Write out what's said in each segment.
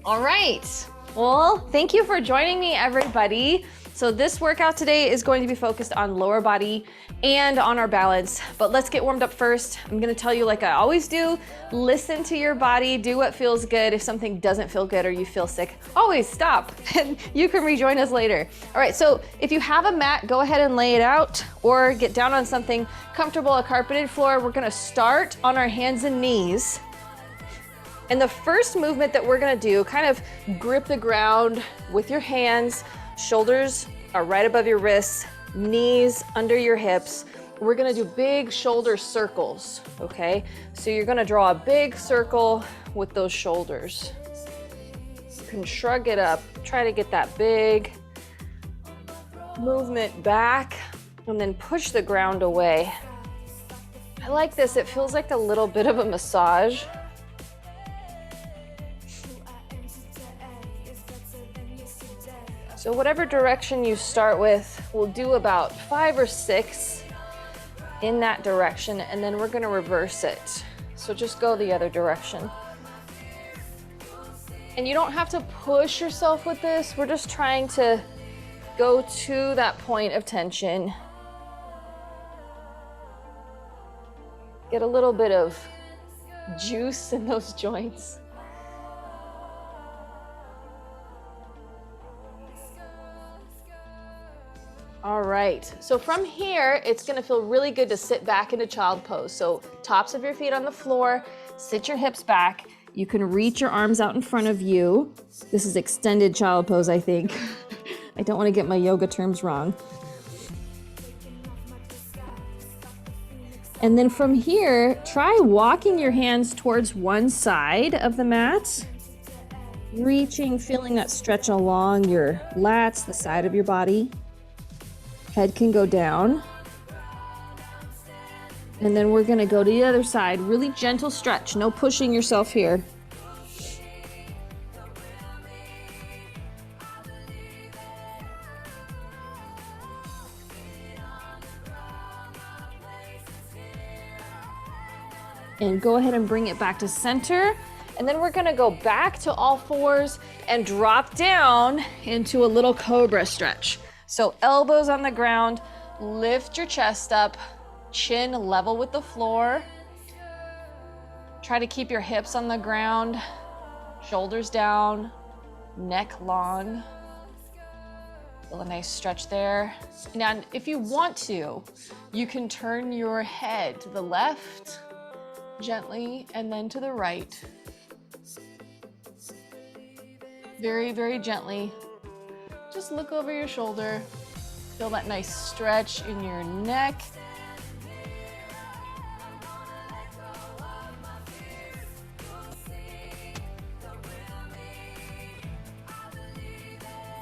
All right. Well, thank you for joining me, everybody. So this workout today is going to be focused on lower body and on our balance, but let's get warmed up first. I'm gonna tell you like I always do, listen to your body, do what feels good. If something doesn't feel good or you feel sick, always stop and you can rejoin us later. All right, so if you have a mat, go ahead and lay it out or get down on something comfortable, a carpeted floor. We're gonna start on our hands and knees. And the first movement that we're gonna do, kind of grip the ground with your hands, shoulders are right above your wrists, knees under your hips. We're gonna do big shoulder circles, okay? So you're gonna draw a big circle with those shoulders. You can shrug it up, try to get that big movement back, and then push the ground away. I like this, it feels like a little bit of a massage. So whatever direction you start with, we'll do about 5 or 6 in that direction, and then we're gonna reverse it. So just go the other direction. And you don't have to push yourself with this. We're just trying to go to that point of tension. Get a little bit of juice in those joints. All right, so from here, it's gonna feel really good to sit back into child pose. So tops of your feet on the floor, sit your hips back. You can reach your arms out in front of you. This is extended child pose, I think. I don't wanna get my yoga terms wrong. And then from here, try walking your hands towards one side of the mat. Reaching, feeling that stretch along your lats, the side of your body. Head can go down. And then we're gonna go to the other side. Really gentle stretch, no pushing yourself here. And go ahead and bring it back to center. And then we're gonna go back to all fours and drop down into a little cobra stretch. So elbows on the ground, lift your chest up, chin level with the floor. Try to keep your hips on the ground, shoulders down, neck long. Feel a nice stretch there. Now, if you want to, you can turn your head to the left, gently, and then to the right. Very, very gently. Just look over your shoulder. Feel that nice stretch in your neck.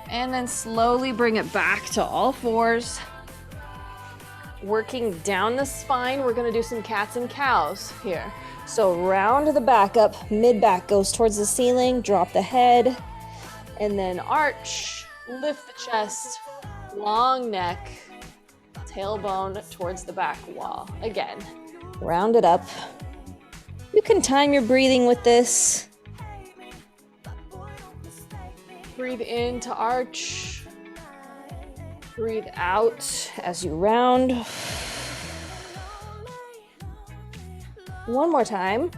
And then slowly bring it back to all fours. Working down the spine, we're gonna do some cats and cows here. So round the back up, mid-back goes towards the ceiling, drop the head, and then arch. Lift the chest, long neck, tailbone towards the back wall. Again, round it up. You can time your breathing with this. Breathe in to arch. Breathe out as you round. One more time.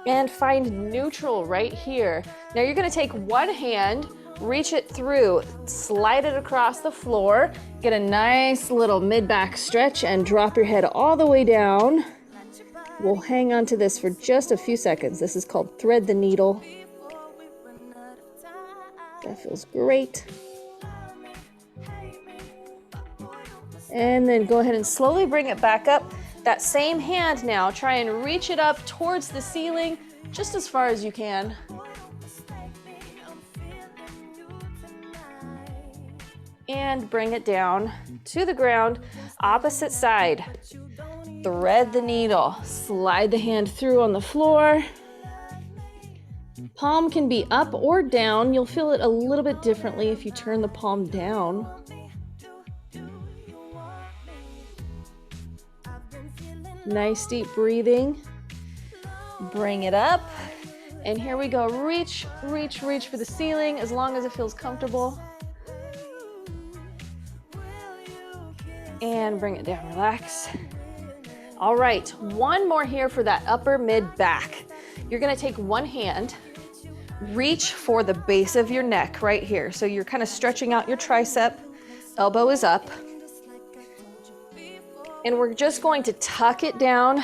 And find neutral right here. Now you're gonna take one hand, reach it through, slide it across the floor, get a nice little mid-back stretch and drop your head all the way down. We'll hang on to this for just a few seconds. This is called thread the needle. That feels great. And then go ahead and slowly bring it back up. That same hand now, try and reach it up towards the ceiling, just as far as you can. And bring it down to the ground, opposite side. Thread the needle, slide the hand through on the floor. Palm can be up or down. You'll feel it a little bit differently if you turn the palm down. Nice deep breathing. Bring it up. And here we go. Reach, reach, reach for the ceiling as long as it feels comfortable. And bring it down, relax. All right, one more here for that upper mid back. You're gonna take one hand, reach for the base of your neck right here. So you're kind of stretching out your tricep, elbow is up. And we're just going to tuck it down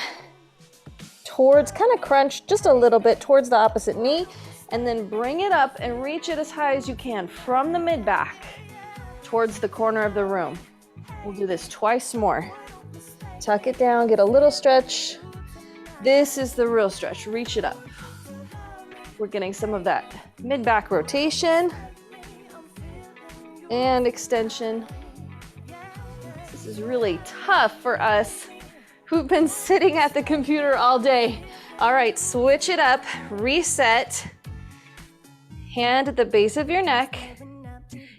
towards, kind of crunch just a little bit towards the opposite knee, and then bring it up and reach it as high as you can from the mid back towards the corner of the room. We'll do this twice more. Tuck it down, get a little stretch. This is the real stretch, reach it up. We're getting some of that mid back rotation and extension. This is really tough for us who've been sitting at the computer all day. All right, switch it up, reset. Hand at the base of your neck.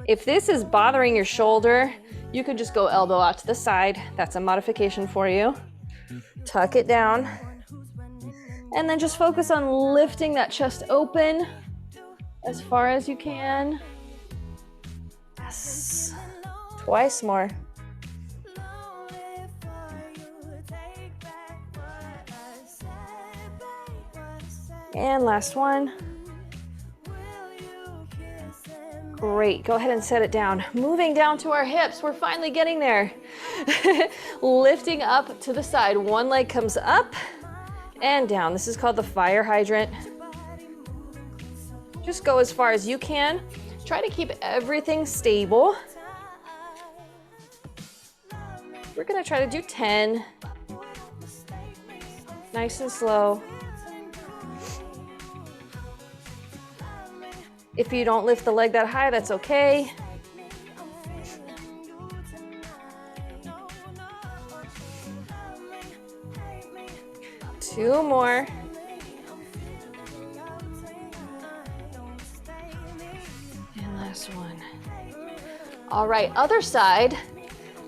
If this is bothering your shoulder, you could just go elbow out to the side. That's a modification for you. Tuck it down. And then just focus on lifting that chest open as far as you can. Yes. Twice more. And last one. Great, go ahead and set it down. Moving down to our hips, we're finally getting there. Lifting up to the side, one leg comes up and down. This is called the fire hydrant. Just go as far as you can. Try to keep everything stable. We're gonna try to do 10. Nice and slow. If you don't lift the leg that high, that's okay. Two more. And last one. All right, other side.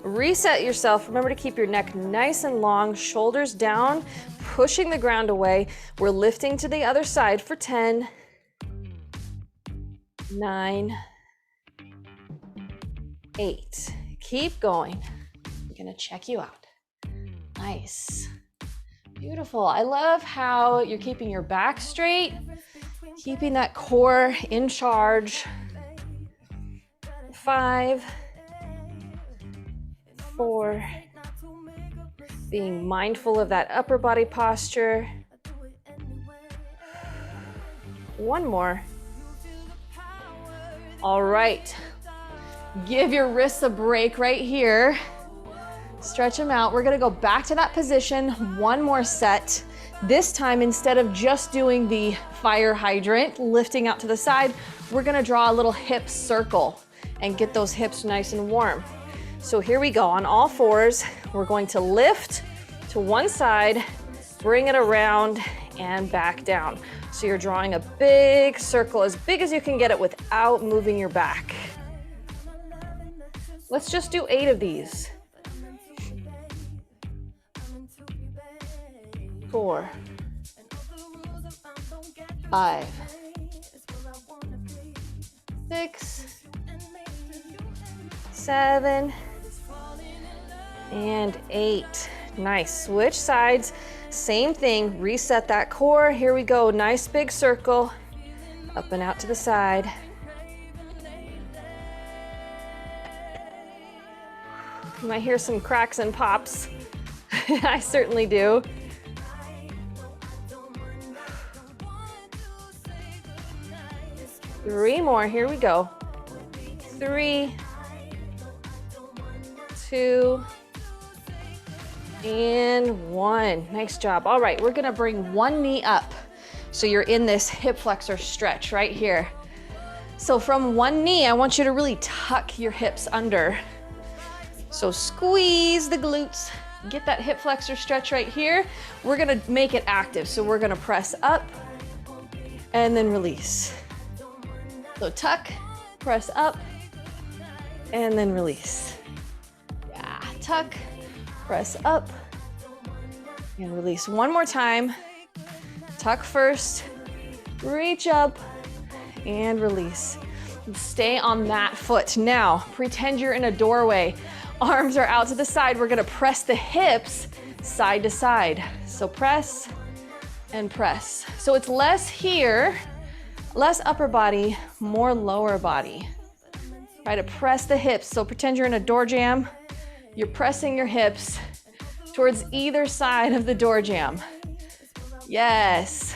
Reset yourself. Remember to keep your neck nice and long, shoulders down, pushing the ground away. We're lifting to the other side for 10. 9, 8. Keep going. I'm gonna check you out. Nice. Beautiful. I love how you're keeping your back straight, keeping that core in charge. 5, 4. Being mindful of that upper body posture. One more. All right, give your wrists a break right here. Stretch them out. We're gonna go back to that position, one more set. This time, instead of just doing the fire hydrant, lifting out to the side, we're gonna draw a little hip circle and get those hips nice and warm. So here we go, on all fours, we're going to lift to one side, bring it around and back down. So you're drawing a big circle, as big as you can get it without moving your back. Let's just do 8 of these. 4, 5, 6, 7, and 8. Nice, switch sides. Same thing, reset that core. Here we go, nice big circle, up and out to the side. You might hear some cracks and pops. I certainly do. Three more, here we go. 3, 2, and 1. Nice job. All right, we're gonna bring one knee up. So you're in this hip flexor stretch right here. So from one knee, I want you to really tuck your hips under. So squeeze the glutes, get that hip flexor stretch right here. We're gonna make it active. So we're gonna press up and then release. So tuck, press up, and then release. Yeah, tuck, press up, And release. One more time. Tuck first, reach up, and release. Stay on that foot. Now, pretend you're in a doorway. Arms are out to the side. We're gonna press the hips side to side. So press and press. So it's less here, less upper body, more lower body. Try to press the hips. So pretend you're in a door jamb. You're pressing your hips towards either side of the door jamb. Yes.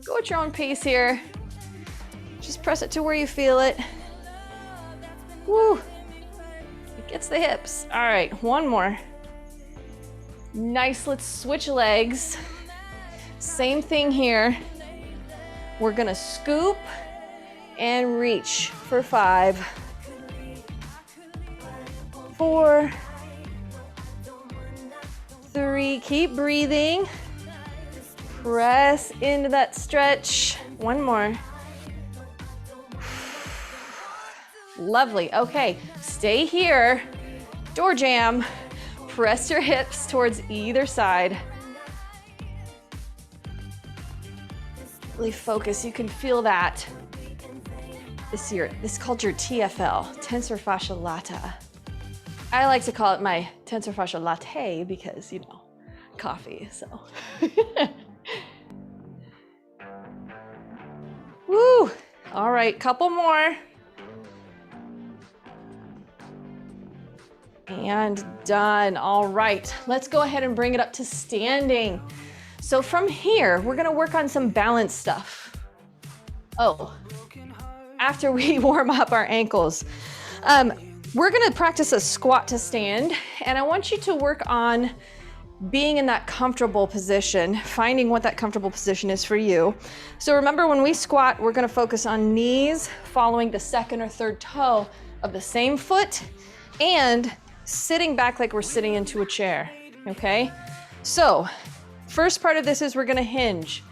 Go at your own pace here. Just press it to where you feel it. Woo. It gets the hips. All right, one more. Nice, let's switch legs. Same thing here. We're gonna scoop and reach for 5, 4, 3, keep breathing. Press into that stretch. One more. Lovely, okay, stay here. Door jamb, press your hips towards either side. Really focus, you can feel that. This is called your TFL, tensor fascia lata. I like to call it my tensor fascia latte because, you know, coffee, so. Woo, all right, couple more. And done, all right. Let's go ahead and bring it up to standing. So from here, we're gonna work on some balance stuff. Oh, after we warm up our ankles. We're gonna practice a squat to stand, and I want you to work on being in that comfortable position, finding what that comfortable position is for you. So remember, when we squat, we're gonna focus on knees following the second or third toe of the same foot and sitting back like we're sitting into a chair, okay? So first part of this is we're gonna hinge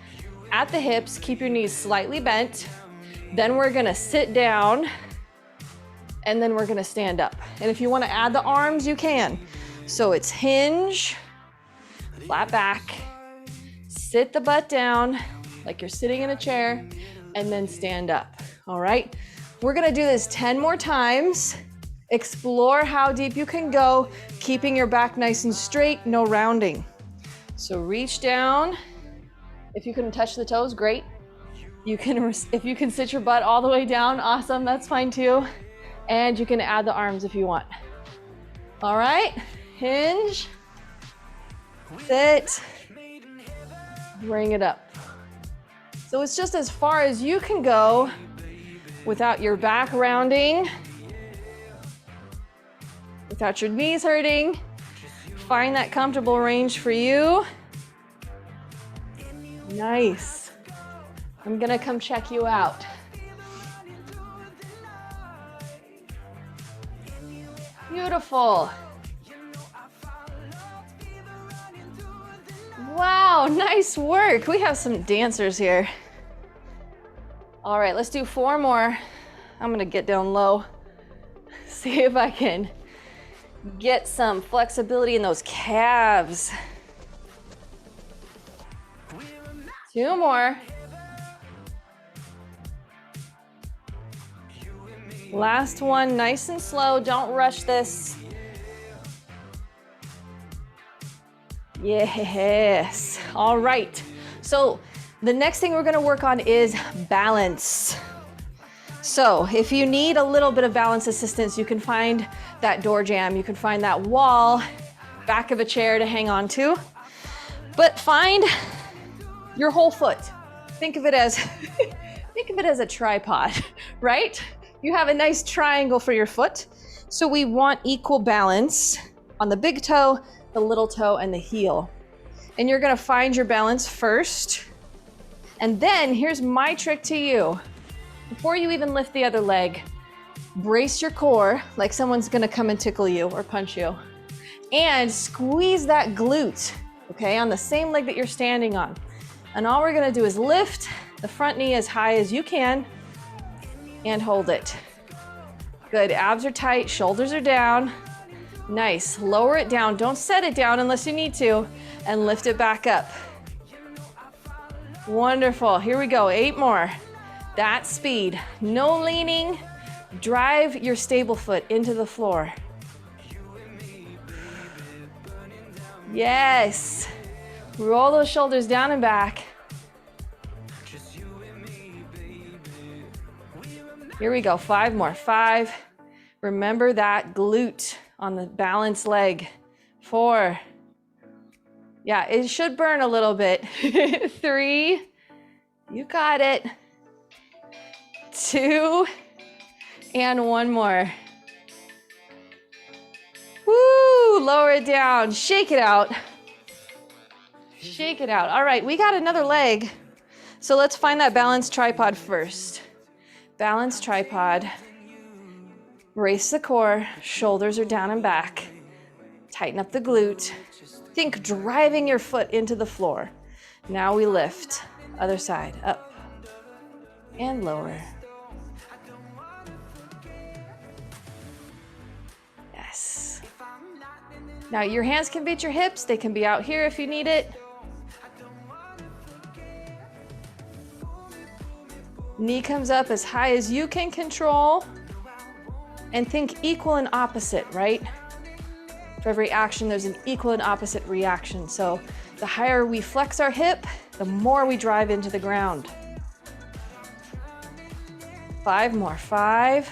at the hips, keep your knees slightly bent. Then we're gonna sit down, and then we're gonna stand up. And if you wanna add the arms, you can. So it's hinge, flat back, sit the butt down like you're sitting in a chair, and then stand up, all right? We're gonna do this 10 more times. Explore how deep you can go, keeping your back nice and straight, no rounding. So reach down. If you can touch the toes, great. If you can sit your butt all the way down, awesome, that's fine too. And you can add the arms if you want. All right, hinge, sit, bring it up. So it's just as far as you can go without your back rounding, without your knees hurting. Find that comfortable range for you. Nice. I'm gonna come check you out. Beautiful. Wow, nice work. We have some dancers here. All right, let's do 4 more. I'm gonna get down low. See if I can get some flexibility in those calves. 2 more. Last one, nice and slow, don't rush this. Yes, all right. So the next thing we're gonna work on is balance. So if you need a little bit of balance assistance, you can find that door jamb, you can find that wall, back of a chair to hang on to, but find your whole foot. Think of it as, think of it as a tripod, right? You have a nice triangle for your foot. So we want equal balance on the big toe, the little toe, and the heel. And you're gonna find your balance first. And then here's my trick to you. Before you even lift the other leg, brace your core like someone's gonna come and tickle you or punch you. And squeeze that glute, okay, on the same leg that you're standing on. And all we're gonna do is lift the front knee as high as you can and hold it. Good, abs are tight, shoulders are down. Nice, lower it down. Don't set it down unless you need to. and lift it back up. Wonderful. Here we go. 8 more. That speed. No leaning. Drive your stable foot into the floor. Yes. Roll those shoulders down and back. Here we go. 5 more. 5. Remember that glute on the balanced leg. 4. Yeah, it should burn a little bit. 3. You got it. 2. And 1 more. Woo! Lower it down. Shake it out. Shake it out. All right, we got another leg. So let's find that balanced tripod first. Balanced tripod. Brace the core. Shoulders are down and back. Tighten up the glute. Think driving your foot into the floor. Now we lift. Other side. Up and lower. Yes. Now your hands can beat your hips. They can be out here if you need it. Knee comes up as high as you can control. And think equal and opposite, right? For every action, there's an equal and opposite reaction. So the higher we flex our hip, the more we drive into the ground. 5 more. 5.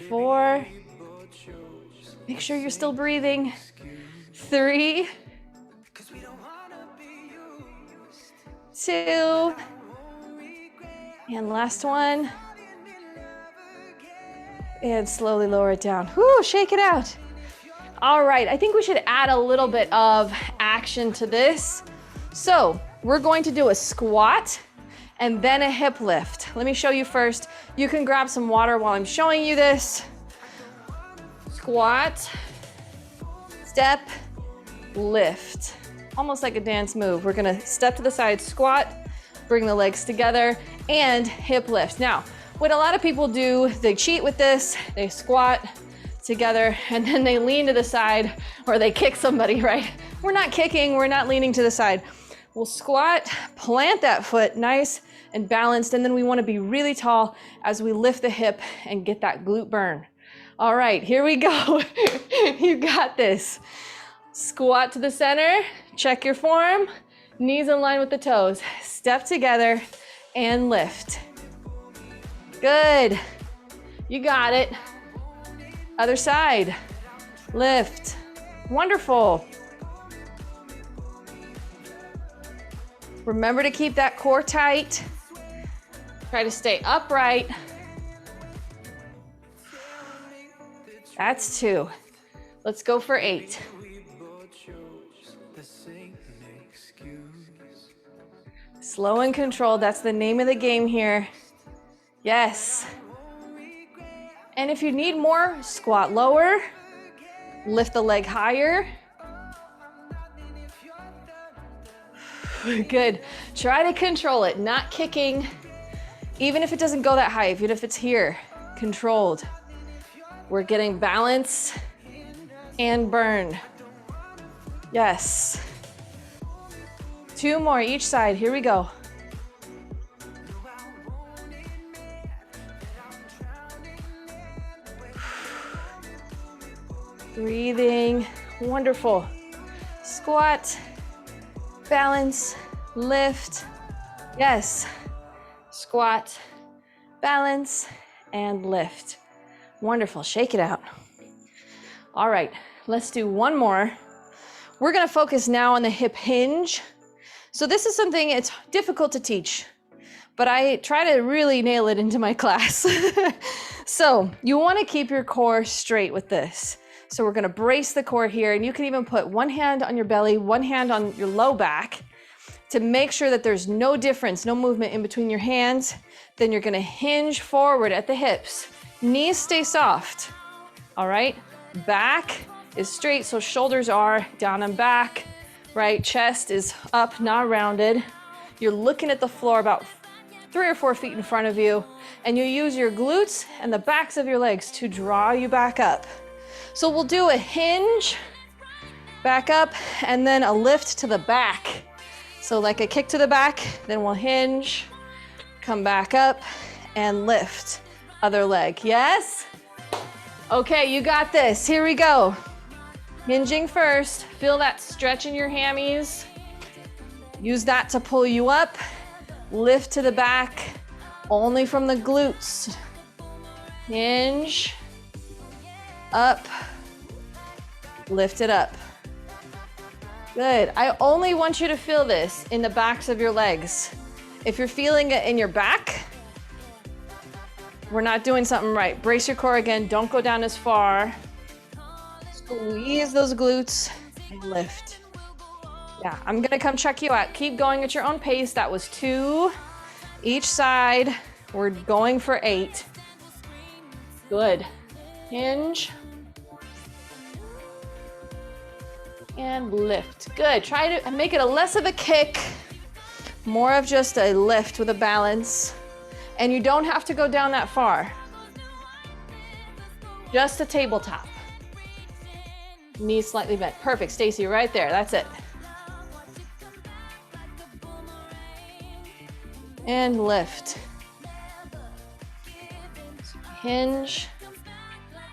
4. Make sure you're still breathing. 3. 2. And last one. And slowly lower it down. Whoo, shake it out. All right, I think we should add a little bit of action to this. So we're going to do a squat and then a hip lift. Let me show you first. You can grab some water while I'm showing you this. Squat, step, lift. Almost like a dance move. We're gonna step to the side, squat, bring the legs together, and hip lift. Now, what a lot of people do, they cheat with this, they squat together, and then they lean to the side, or they kick somebody, right? We're not kicking, we're not leaning to the side. We'll squat, plant that foot nice and balanced, and then we wanna be really tall as we lift the hip and get that glute burn. All right, here we go. You got this. Squat to the center, check your form, knees in line with the toes. Step together and lift. Good. You got it. Other side. Lift. Wonderful. Remember to keep that core tight. Try to stay upright. That's 2. Let's go for 8. Slow and controlled, that's the name of the game here. Yes. And if you need more, squat lower, lift the leg higher. Good. Try to control it, not kicking. Even if it doesn't go that high, even if it's here, controlled. We're getting balance and burn. Yes. 2 more each side. Here we go. Breathing. Wonderful. Squat, balance, lift. Yes. Squat, balance, and lift. Wonderful. Shake it out. All right, let's do 1 more. We're gonna focus now on the hip hinge. So this is something, it's difficult to teach, but I try to really nail it into my class. So you wanna keep your core straight with this. So we're gonna brace the core here, and you can even put 1 hand on your belly, 1 hand on your low back to make sure that there's no difference, no movement in between your hands. Then you're gonna hinge forward at the hips. Knees stay soft, all right? Back is straight, so shoulders are down and back. Right, chest is up, not rounded. You're looking at the floor about 3 or 4 feet in front of you, and you use your glutes and the backs of your legs to draw you back up. So we'll do a hinge, back up, and then a lift to the back. So like a kick to the back, then we'll hinge, come back up, and lift. Other leg, yes? Okay, you got this. Here we go. Hinging first. Feel that stretch in your hammies. Use that to pull you up. Lift to the back, only from the glutes. Hinge, up, lift it up. Good. I only want you to feel this in the backs of your legs. If you're feeling it in your back, we're not doing something right. Brace your core again. Don't go down as far. Squeeze those glutes and lift. Yeah, I'm gonna come check you out. Keep going at your own pace. That was 2 each side. We're going for 8. Good. Hinge. And lift. Good. Try to make it a less of a kick, more of just a lift with a balance. And you don't have to go down that far. Just a tabletop. Knees slightly bent. Perfect, Stacy, right there. That's it. And lift. Hinge.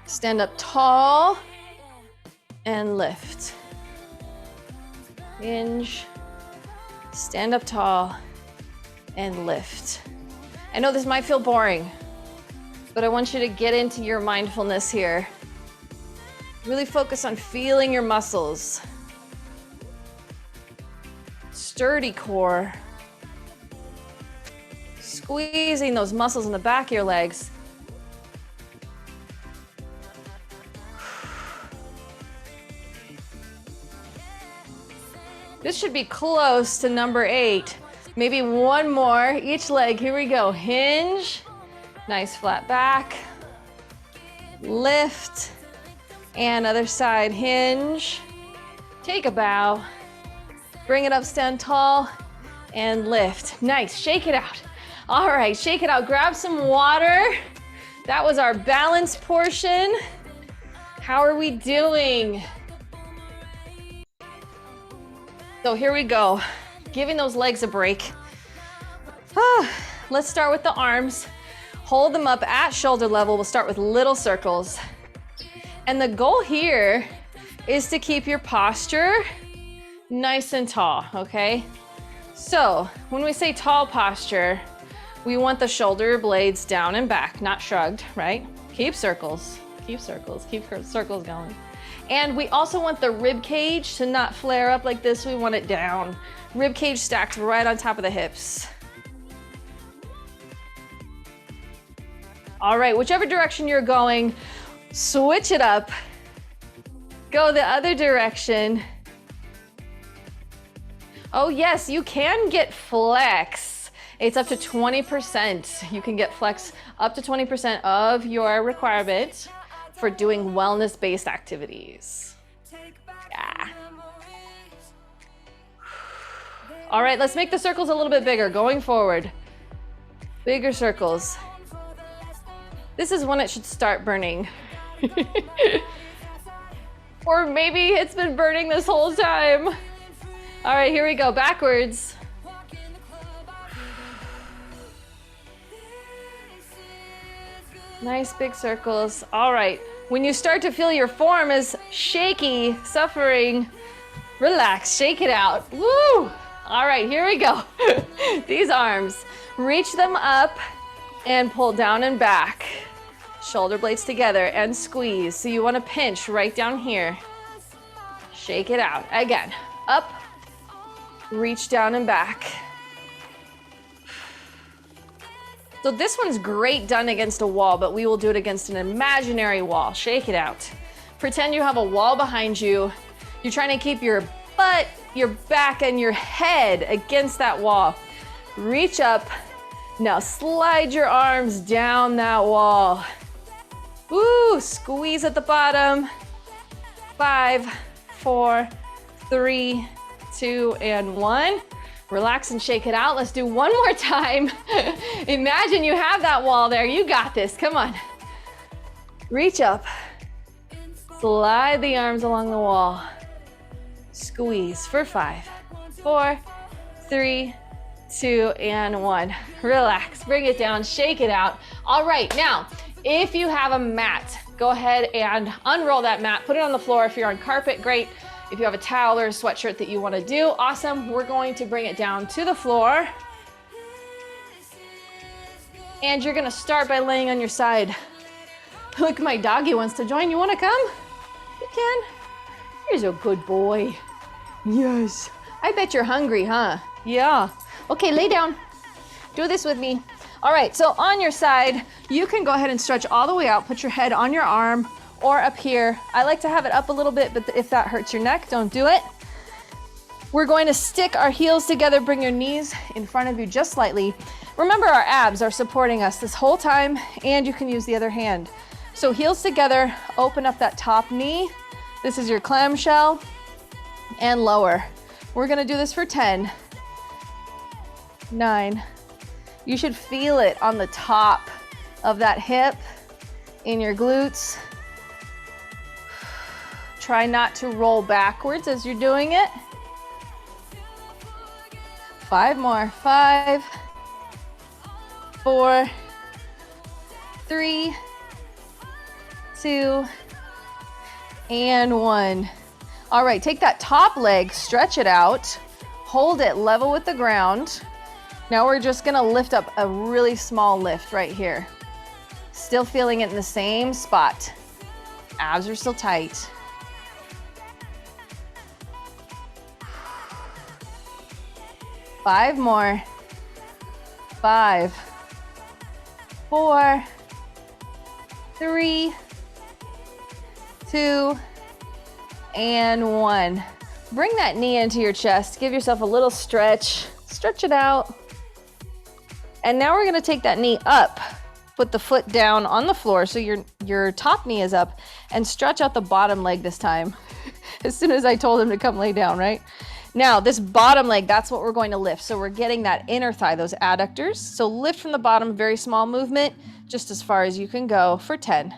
Stand up tall. And lift. Hinge. Stand up tall. And lift. I know this might feel boring, but I want you to get into your mindfulness here. Really focus on feeling your muscles. Sturdy core. Squeezing those muscles in the back of your legs. This should be close to number 8. Maybe one more, each leg. Here we go. Hinge, nice flat back. Lift, and other side, hinge. Take a bow. Bring it up, stand tall, and lift. Nice, shake it out. All right, shake it out. Grab some water. That was our balance portion. How are we doing? So here we go. Giving those legs a break. Let's start with the arms. Hold them up at shoulder level. We'll start with little circles. And the goal here is to keep your posture nice and tall, okay? So when we say tall posture, we want the shoulder blades down and back, not shrugged, right? Keep circles, keep circles, keep circles going. And we also want the rib cage to not flare up like this. We want it down. Rib cage stacked right on top of the hips. All right, whichever direction you're going, switch it up. Go the other direction. Oh yes, you can get flex. It's up to 20%. You can get flex up to 20% of your requirement for doing wellness-based activities. Yeah. All right, let's make the circles a little bit bigger, going forward. Bigger circles. This is when it should start burning. Or maybe it's been burning this whole time. All right, here we go, backwards. Nice big circles. All right, when you start to feel your form is shaky, suffering, relax, shake it out. Woo! All right, here we go. These arms, reach them up and pull down and back. Shoulder blades together and squeeze. So you want to pinch right down here. Shake it out. Again, up, reach down and back. So this one's great done against a wall, but we will do it against an imaginary wall. Shake it out. Pretend you have a wall behind you. You're trying to keep your butt, your back, and your head against that wall. Reach up. Now slide your arms down that wall. Woo, squeeze at the bottom. 5, 4, 3, 2, and 1. Relax and shake it out. Let's do one more time. Imagine you have that wall there. You got this. Come on. Reach up. Slide the arms along the wall. Squeeze for 5, 4, 3, 2, and 1. Relax, bring it down, shake it out. All right, now, if you have a mat, go ahead and unroll that mat, put it on the floor. If you're on carpet, great. If you have a towel or a sweatshirt that you want to do, awesome. We're going to bring it down to the floor. And you're gonna start by laying on your side. Look, my doggy wants to join. You wanna come? You can. Here's a good boy. Yes. I bet you're hungry, huh? Yeah. Okay, lay down. Do this with me. All right, so on your side, you can go ahead and stretch all the way out. Put your head on your arm or up here. I like to have it up a little bit, but if that hurts your neck, don't do it. We're going to stick our heels together, bring your knees in front of you just slightly. Remember, our abs are supporting us this whole time, and you can use the other hand. So heels together, open up that top knee. This is your clamshell, and lower. We're gonna do this for 10, 9. You should feel it on the top of that hip, in your glutes. Try not to roll backwards as you're doing it. 5 more, 5, 4, 3, 2, and 1. All right, take that top leg, stretch it out, hold it level with the ground. Now we're just gonna lift up a really small lift right here. Still feeling it in the same spot. Abs are still tight. Five more. 5, 4, 3, 2, and 1. Bring that knee into your chest. Give yourself a little stretch. Stretch it out. And now we're gonna take that knee up. Put the foot down on the floor so your top knee is up, and stretch out the bottom leg this time. As soon as I told him to come lay down, right? Now, this bottom leg, that's what we're going to lift. So we're getting that inner thigh, those adductors. So lift from the bottom, very small movement, just as far as you can go for 10.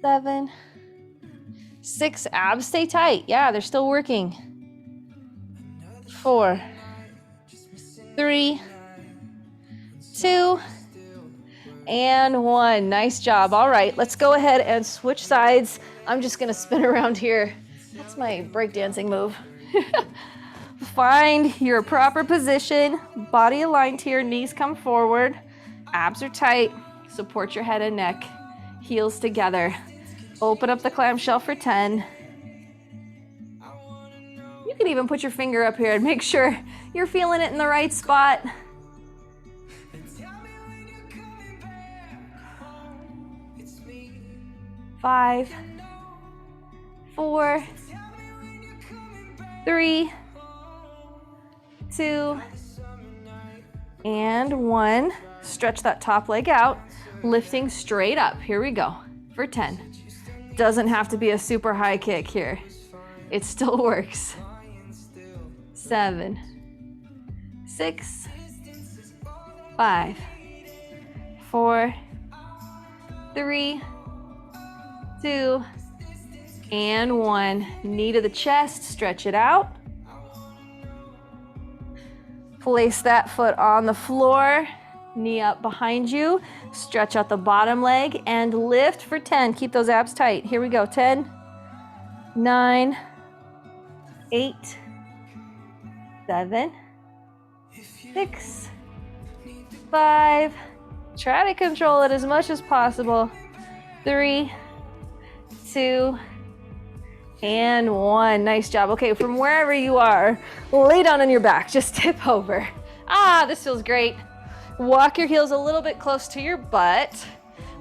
7, 6, abs stay tight. Yeah, they're still working. 4, 3, 2, and 1. Nice job. All right, let's go ahead and switch sides. I'm just gonna spin around here. That's my breakdancing move. Find your proper position, body aligned here, knees come forward, abs are tight, support your head and neck, heels together. Open up the clamshell for 10. You can even put your finger up here and make sure you're feeling it in the right spot. 5, 4, 3, 2, and 1. Stretch that top leg out, lifting straight up. Here we go for 10. Doesn't have to be a super high kick here. It still works. 7, 6, 5, 4, 3, 2, and 1. Knee to the chest, stretch it out. Place that foot on the floor, knee up behind you, stretch out the bottom leg, and lift for 10. Keep those abs tight. Here we go, 10, 9, 8, 7, 6, 5. Try to control it as much as possible. 3, 2, and 1. Nice job. Okay, from wherever you are, lay down on your back. Just tip over. Ah, this feels great. Walk your heels a little bit close to your butt.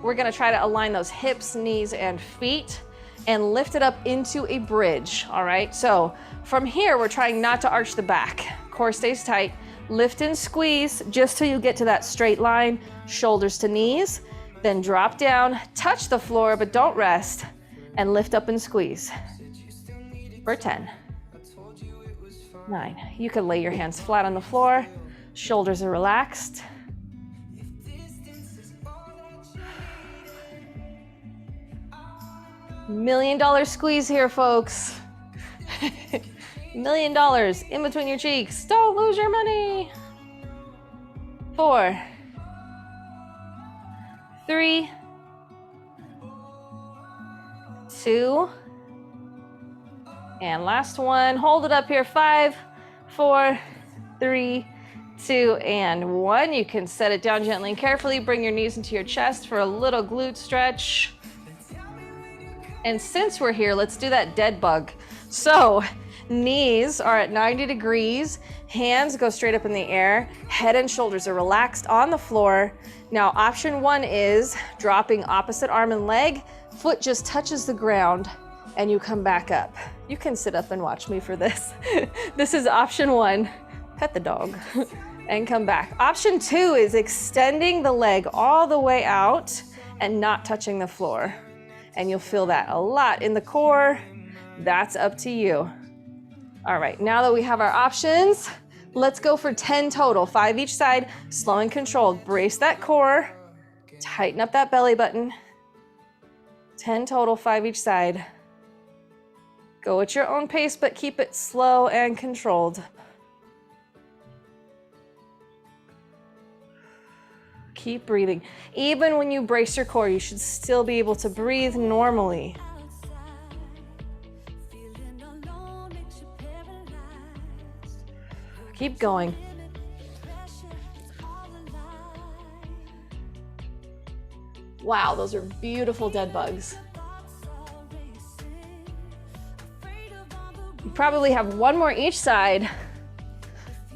We're gonna try to align those hips, knees, and feet and lift it up into a bridge, all right? So from here, we're trying not to arch the back. Core stays tight. Lift and squeeze just till you get to that straight line, shoulders to knees, then drop down, touch the floor, but don't rest, and lift up and squeeze for 10, 9. You can lay your hands flat on the floor, shoulders are relaxed. $1 million squeeze here, folks. $1 million in between your cheeks. Don't lose your money. 4, 3, 2, and last one. Hold it up here. 5, 4, 3, 2, and 1. You can set it down gently and carefully. Bring your knees into your chest for a little glute stretch. And since we're here, let's do that dead bug. So knees are at 90 degrees, hands go straight up in the air, head and shoulders are relaxed on the floor. Now option 1 is dropping opposite arm and leg, foot just touches the ground, and you come back up. You can sit up and watch me for this. This is option 1, pet the dog, and come back. Option 2 is extending the leg all the way out and not touching the floor. And you'll feel that a lot in the core. That's up to you. All right, now that we have our options, let's go for 10 total, 5 each side, slow and controlled. Brace that core, tighten up that belly button. 10 total, 5 each side. Go at your own pace, but keep it slow and controlled. Keep breathing. Even when you brace your core, you should still be able to breathe normally. Keep going. Wow, those are beautiful dead bugs. You probably have one more each side.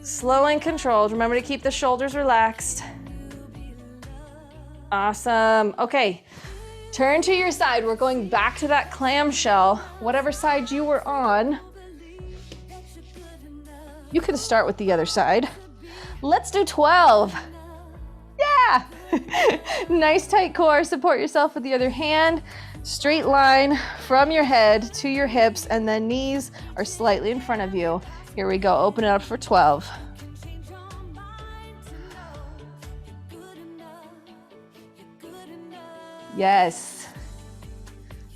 Slow and controlled. Remember to keep the shoulders relaxed. Awesome. Okay, turn to your side. We're going back to that clamshell, whatever side you were on. You can start with the other side. Let's do 12. Yeah. Nice tight core. Support yourself with the other hand. Straight line from your head to your hips, and then knees are slightly in front of you. Here we go. Open it up for 12. Yes.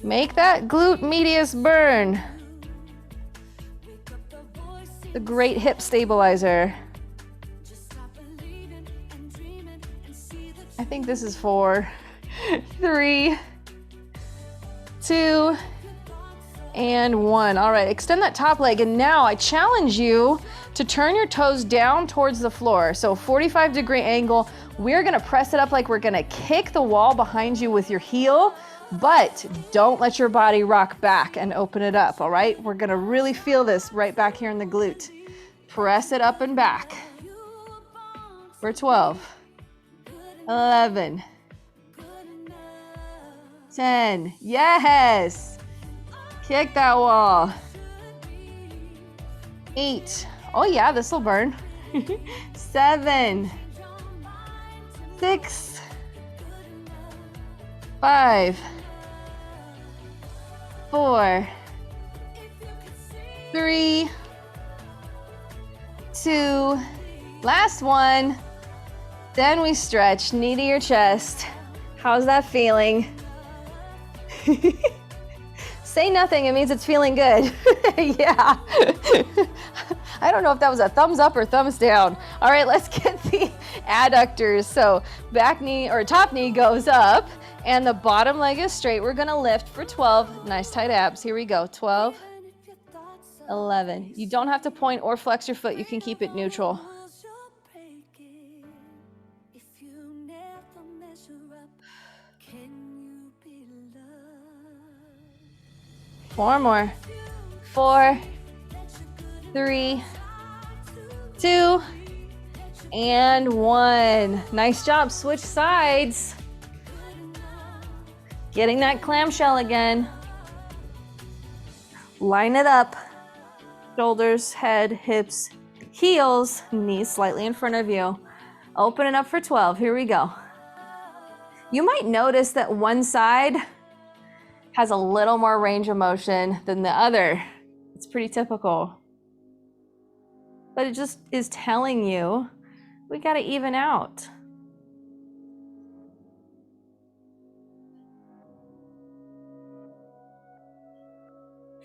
Make that glute medius burn. The great hip stabilizer. I think this is 4, 3, 2, and 1. All right, extend that top leg. And now I challenge you to turn your toes down towards the floor. So 45-degree angle. We're gonna press it up like we're gonna kick the wall behind you with your heel, but don't let your body rock back and open it up, all right? We're gonna really feel this right back here in the glute. Press it up and back. For 12, 11, 10, yes. Kick that wall. 8, oh yeah, this will burn. 7, 6, 5, 4, 3, 2, last one. Then we stretch, knee to your chest. How's that feeling? Say nothing, it means it's feeling good. Yeah. I don't know if that was a thumbs up or thumbs down. All right, let's get the adductors. So back knee or top knee goes up and the bottom leg is straight. We're gonna lift for 12. Nice tight abs. Here we go. 12, 11. You don't have to point or flex your foot. You can keep it neutral. Four more. 4, 3, 2, and 1. Nice job. Switch sides. Getting that clamshell again. Line it up. Shoulders, head, hips, heels, knees slightly in front of you. Open it up for 12. Here we go. You might notice that one side has a little more range of motion than the other. It's pretty typical. But it just is telling you we gotta even out.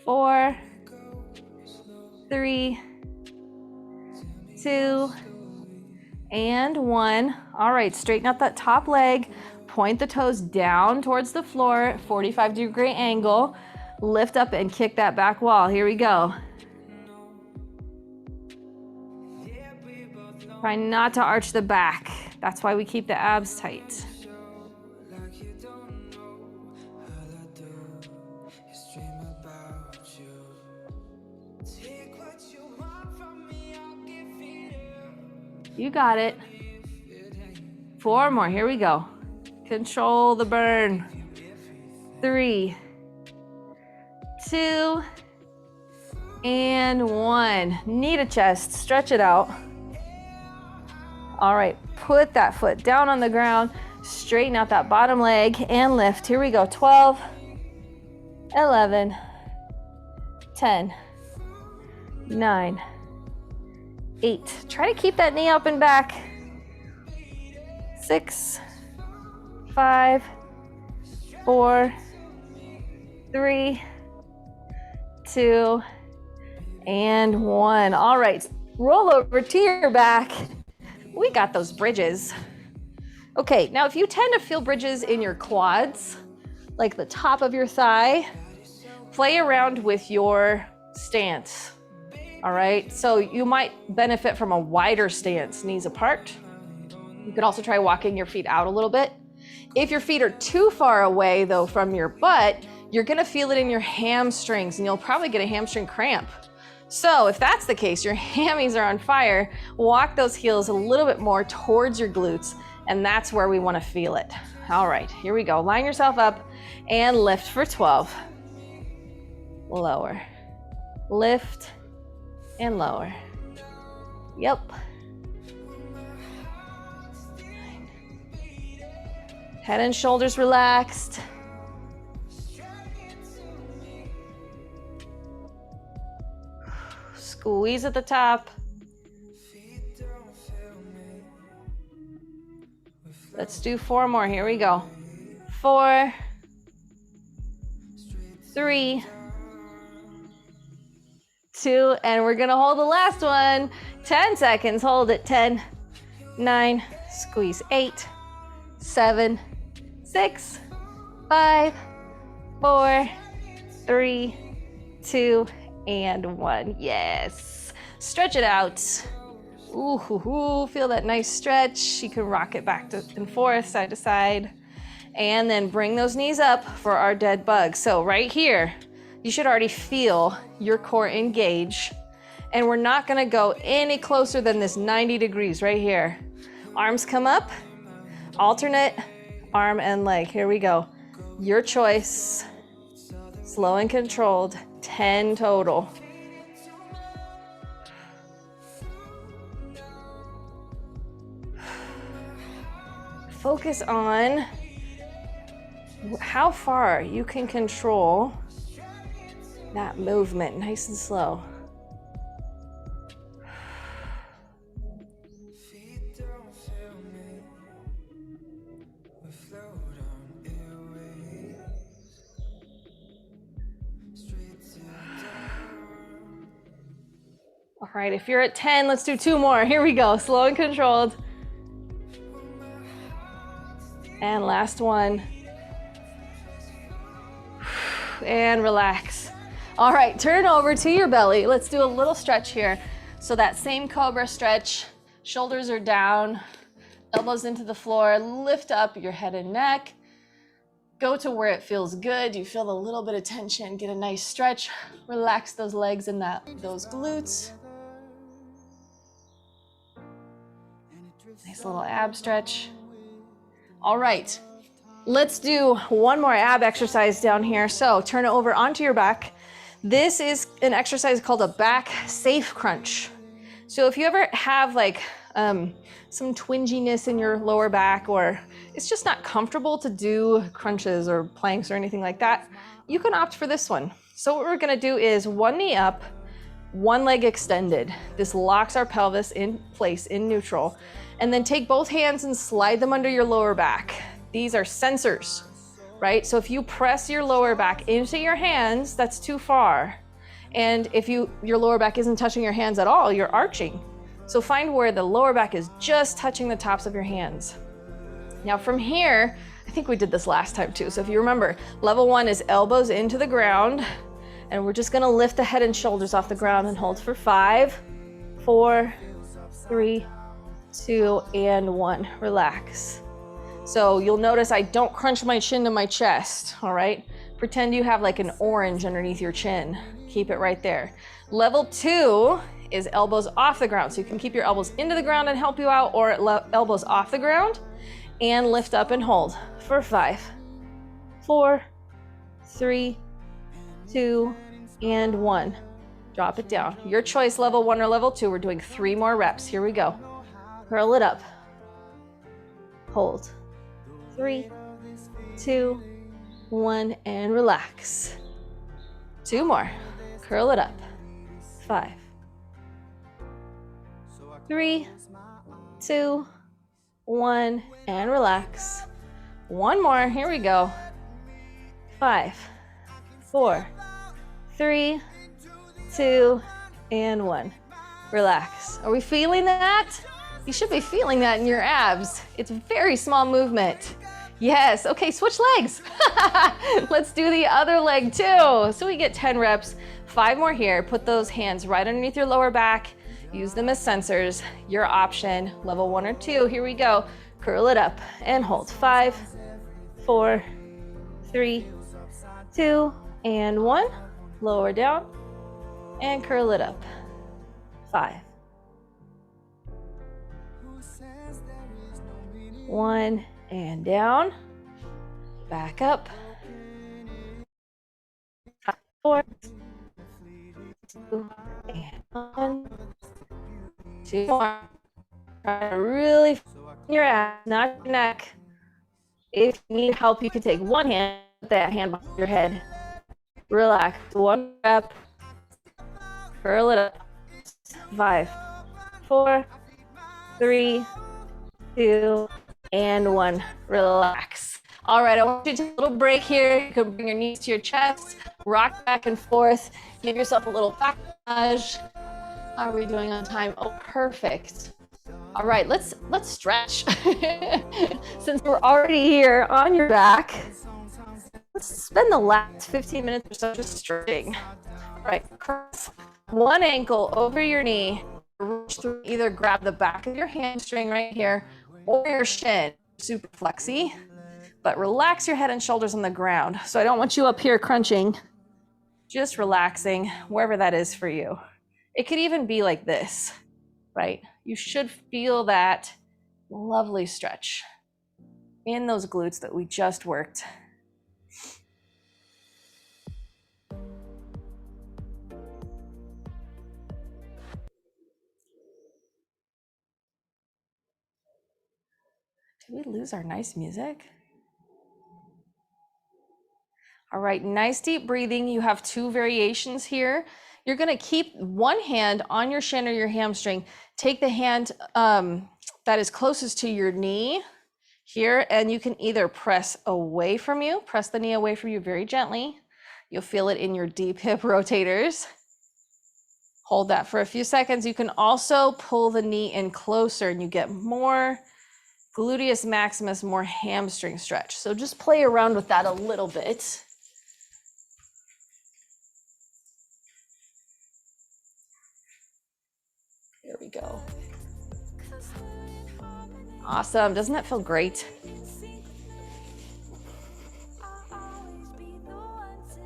4, 3, 2, and 1. All right, straighten out that top leg. Point the toes down towards the floor, 45-degree angle. Lift up and kick that back wall. Here we go. Try not to arch the back. That's why we keep the abs tight. You got it. 4 more, here we go. Control the burn. 3, 2, and 1. Knee to chest, stretch it out. All right, put that foot down on the ground, straighten out that bottom leg and lift. Here we go, 12, 11, 10, 9, 8. Try to keep that knee up and back. 6, 5, 4, 3, 2, and 1. All right, roll over to your back. We got those bridges. Okay, now if you tend to feel bridges in your quads, like the top of your thigh, play around with your stance. All right, so you might benefit from a wider stance, knees apart. You could also try walking your feet out a little bit. If your feet are too far away though from your butt, you're gonna feel it in your hamstrings and you'll probably get a hamstring cramp. So if that's the case, your hammies are on fire, walk those heels a little bit more towards your glutes, and that's where we wanna feel it. All right, here we go. Line yourself up and lift for 12. Lower, lift, and lower. Yep. 9. Head and shoulders relaxed. Squeeze at the top. Let's do 4 more. Here we go. 4, 3, 2, and we're gonna hold the last one. 10 seconds, hold it. 10, 9, squeeze. 8, 7, 6, 5, 4, 3, 2, and 1. Yes. Stretch it out. Ooh, feel that nice stretch. You can rock it back and forth, side to side. And then bring those knees up for our dead bug. So right here, you should already feel your core engage. And we're not gonna go any closer than this 90 degrees right here. Arms come up, alternate arm and leg. Here we go. Your choice. Slow and controlled. 10 total. Focus on how far you can control that movement, nice and slow. All right, if you're at 10, let's do 2 more. Here we go, slow and controlled. And last one. And relax. All right, turn over to your belly. Let's do a little stretch here. So that same cobra stretch, shoulders are down, elbows into the floor, lift up your head and neck. Go to where it feels good. You feel a little bit of tension, get a nice stretch. Relax those legs and those glutes. Nice little ab stretch. All right, let's do one more ab exercise down here. So turn it over onto your back. This is an exercise called a back safe crunch. So if you ever have like some twinginess in your lower back, or it's just not comfortable to do crunches or planks or anything like that, you can opt for this one. So what we're gonna do is one knee up, one leg extended. This locks our pelvis in place in neutral. And then take both hands and slide them under your lower back. These are sensors. right? So if you press your lower back into your hands, that's too far. And if your lower back isn't touching your hands at all, you're arching. So find where the lower back is just touching the tops of your hands. Now from here, I think we did this last time too. So if you remember, level 1 is elbows into the ground, and we're just gonna lift the head and shoulders off the ground and hold for 5, 4, 3, 2, and 1. Relax. So you'll notice I don't crunch my chin to my chest, all right? Pretend you have like an orange underneath your chin. Keep it right there. Level 2 is elbows off the ground. So you can keep your elbows into the ground and help you out, or elbows off the ground and lift up and hold for 5, 4, 3, 2, and 1. Drop it down. Your choice, level 1 or level 2. We're doing 3 more reps. Here we go. Curl it up. Hold. 3, 2, 1, and relax. 2 more. Curl it up. 5, 3, 2, 1, and relax. 1 more. Here we go. 5, 4, 3, 2, and 1. Relax. Are we feeling that? You should be feeling that in your abs. It's a very small movement. Yes, okay, switch legs. Let's do the other leg too. So we get 10 reps, 5 more here. Put those hands right underneath your lower back. Use them as sensors. Your option, level 1 or 2. Here we go. Curl it up and hold. 5, 4, 3, 2, and 1. Lower down and curl it up. 5, 1, and down. Back up. 5, 4, 2, and 1. 2 more. Try to really your ass, not your neck. If you need help, you can take one hand, put that hand behind your head. Relax. 1 rep. Curl it up. 5, 4, 3, 2, and 1. Relax. All right, I want you to take a little break here. You can bring your knees to your chest, rock back and forth, give yourself a little back massage. How are we doing on time? Oh, perfect. All right, let's stretch. Since we're already here on your back, let's spend the last 15 minutes or so just stretching. All right, cross one ankle over your knee. Reach through, either grab the back of your hamstring right here or your shin. Super flexy, but relax your head and shoulders on the ground. So I don't want you up here crunching, just relaxing wherever that is for you. It could even be like this, right? You should feel that lovely stretch in those glutes that we just worked. Did we lose our nice music? All right, nice deep breathing. You have 2 variations here. You're gonna keep one hand on your shin or your hamstring. Take the hand that is closest to your knee here, and you can either press away from you, press the knee away from you very gently. You'll feel it in your deep hip rotators. Hold that for a few seconds. You can also pull the knee in closer and you get more gluteus maximus, more hamstring stretch. So just play around with that a little bit. There we go. Awesome. Doesn't that feel great?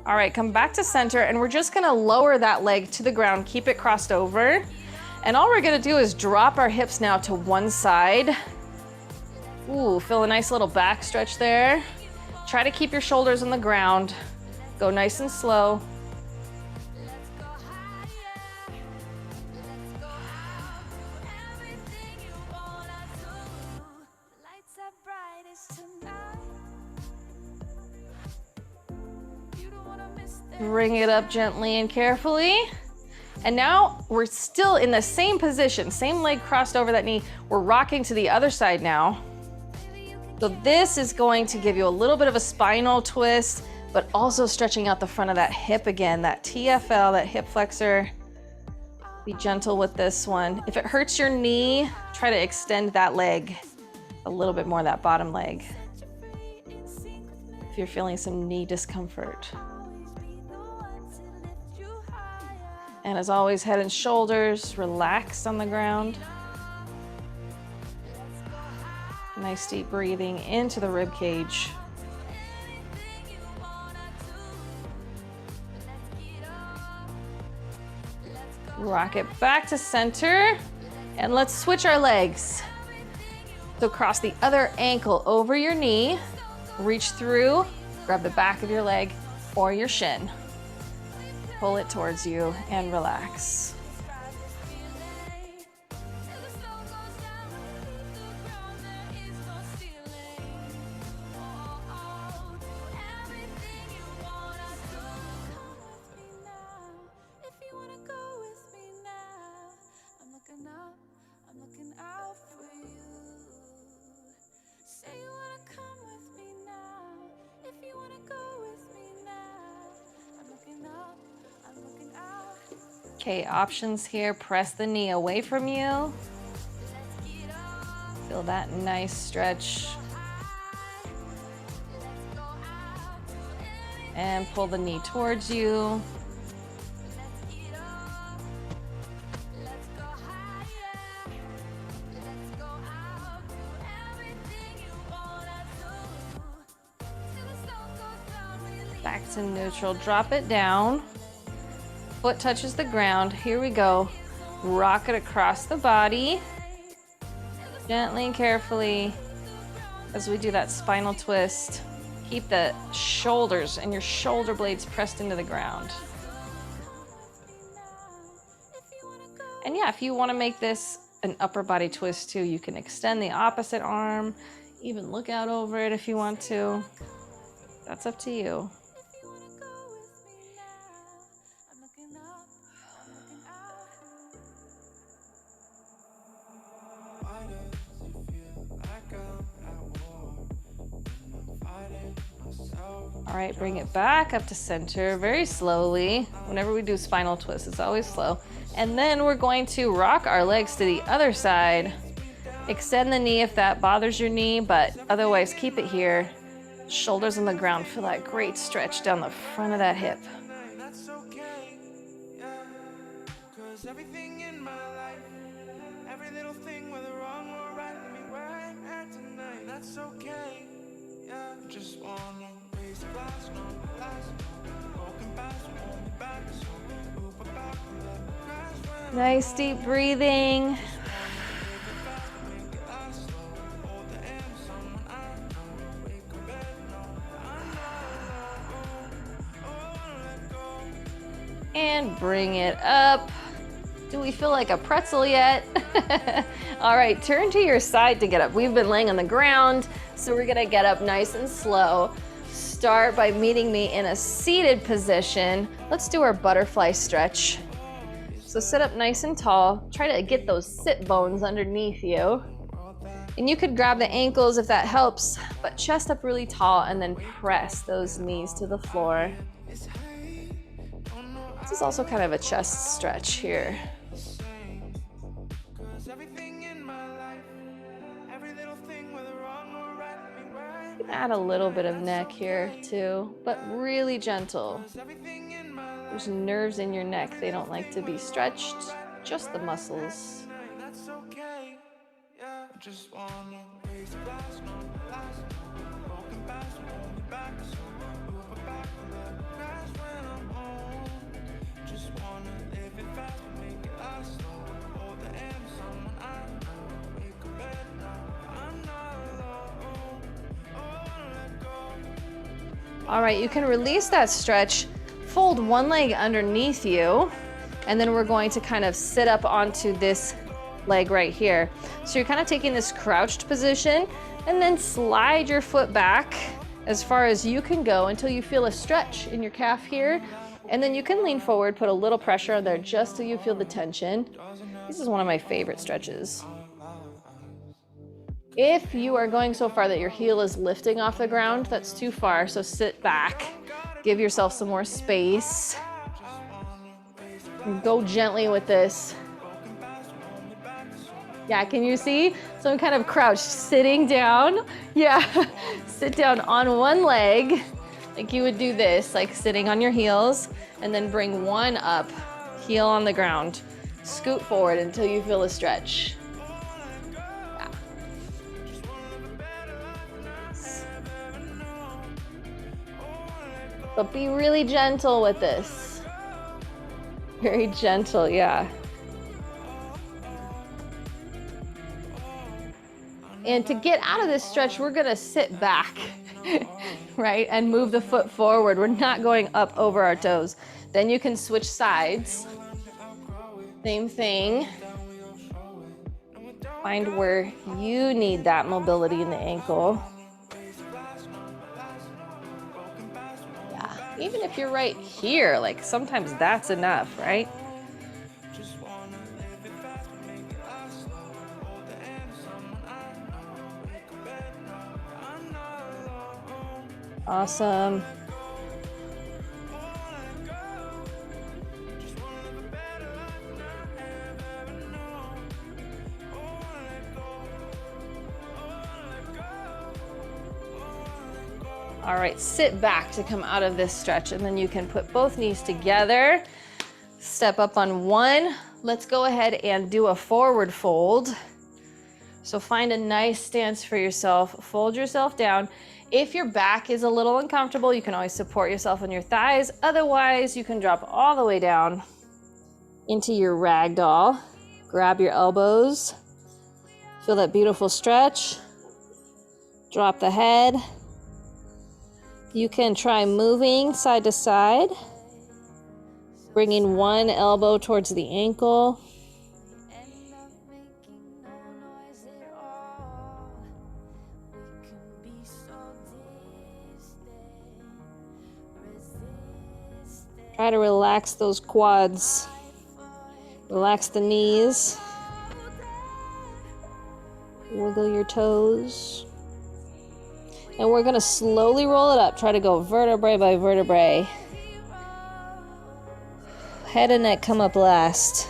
All right, come back to center, and we're just gonna lower that leg to the ground, keep it crossed over. And all we're gonna do is drop our hips now to one side. Ooh, feel a nice little back stretch there. Try to keep your shoulders on the ground. Go nice and slow. Bring it up gently and carefully. And now we're still in the same position, same leg crossed over that knee. We're rocking to the other side now. So this is going to give you a little bit of a spinal twist, but also stretching out the front of that hip again, that TFL, that hip flexor. Be gentle with this one. If it hurts your knee, try to extend that leg a little bit more, that bottom leg, if you're feeling some knee discomfort. And as always, head and shoulders relaxed on the ground. Nice deep breathing into the rib cage. Rock it back to center, and let's switch our legs. So cross the other ankle over your knee, reach through, grab the back of your leg or your shin. Pull it towards you and relax. Okay, options here. Press the knee away from you. Feel that nice stretch. And pull the knee towards you. Back to neutral, drop it down. Foot touches the ground. Here we go. Rock it across the body. Gently and carefully as we do that spinal twist. Keep the shoulders and your shoulder blades pressed into the ground. And yeah, if you want to make this an upper body twist too, you can extend the opposite arm, even look out over it if you want to. That's up to you. All right, bring it back up to center very slowly. Whenever we do spinal twist, it's always slow. And then we're going to rock our legs to the other side. Extend the knee if that bothers your knee, but otherwise keep it here. Shoulders on the ground. Feel that great stretch down the front of that hip. Everything in my life, every little thing, whether wrong or right, let me right at tonight. That's okay, yeah. Just wanna raise a glass, no glass, broken past, hold me back, so move about, let me crash when Nice deep breathing. And bring it up. Do we feel like a pretzel yet? All right, turn to your side to get up. We've been laying on the ground, so we're gonna get up nice and slow. Start by meeting me in a seated position. Let's do our butterfly stretch. So sit up nice and tall. Try to get those sit bones underneath you. And you could grab the ankles if that helps, but chest up really tall and then press those knees to the floor. This is also kind of a chest stretch here. You can add a little bit of neck here too, but really gentle. There's nerves in your neck. They don't like to be stretched, just the muscles. All right, you can release that stretch, fold one leg underneath you, and then we're going to kind of sit up onto this leg right here. So you're kind of taking this crouched position and then slide your foot back as far as you can go until you feel a stretch in your calf here. And then you can lean forward, put a little pressure on there just so you feel the tension. This is one of my favorite stretches. If you are going so far that your heel is lifting off the ground, that's too far, so sit back. Give yourself some more space. And go gently with this. Yeah, can you see? So I'm kind of crouched, sitting down. Yeah, sit down on one leg, like you would do this, like sitting on your heels, and then bring one up, heel on the ground. Scoot forward until you feel a stretch. Yeah. But be really gentle with this. Very gentle, yeah. And to get out of this stretch, we're gonna sit back, right? And move the foot forward. We're not going up over our toes. Then you can switch sides. Same thing. Find where you need that mobility in the ankle. Yeah, even if you're right here, like sometimes that's enough, right? Awesome. All right, sit back to come out of this stretch, and then you can put both knees together. Step up on one. Let's go ahead and do a forward fold. So find a nice stance for yourself. Fold yourself down. If your back is a little uncomfortable, you can always support yourself on your thighs. Otherwise, you can drop all the way down into your ragdoll. Grab your elbows. Feel that beautiful stretch. Drop the head. You can try moving side to side, bringing one elbow towards the ankle. Try to relax those quads. Relax the knees. Wiggle your toes. And we're gonna slowly roll it up. Try to go vertebrae by vertebrae. Head and neck come up last.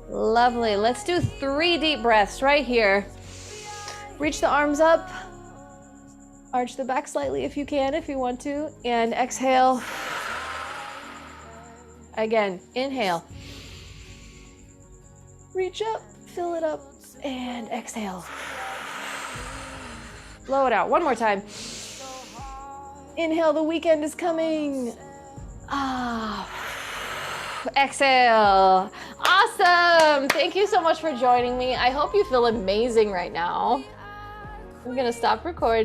Lovely. Let's do 3 deep breaths right here. Reach the arms up. Arch the back slightly if you can, if you want to. And exhale. Again, inhale. Reach up, fill it up. And exhale. Blow it out. One more time. Inhale, the weekend is coming. Ah. Exhale. Awesome. Thank you so much for joining me. I hope you feel amazing right now. I'm gonna stop recording.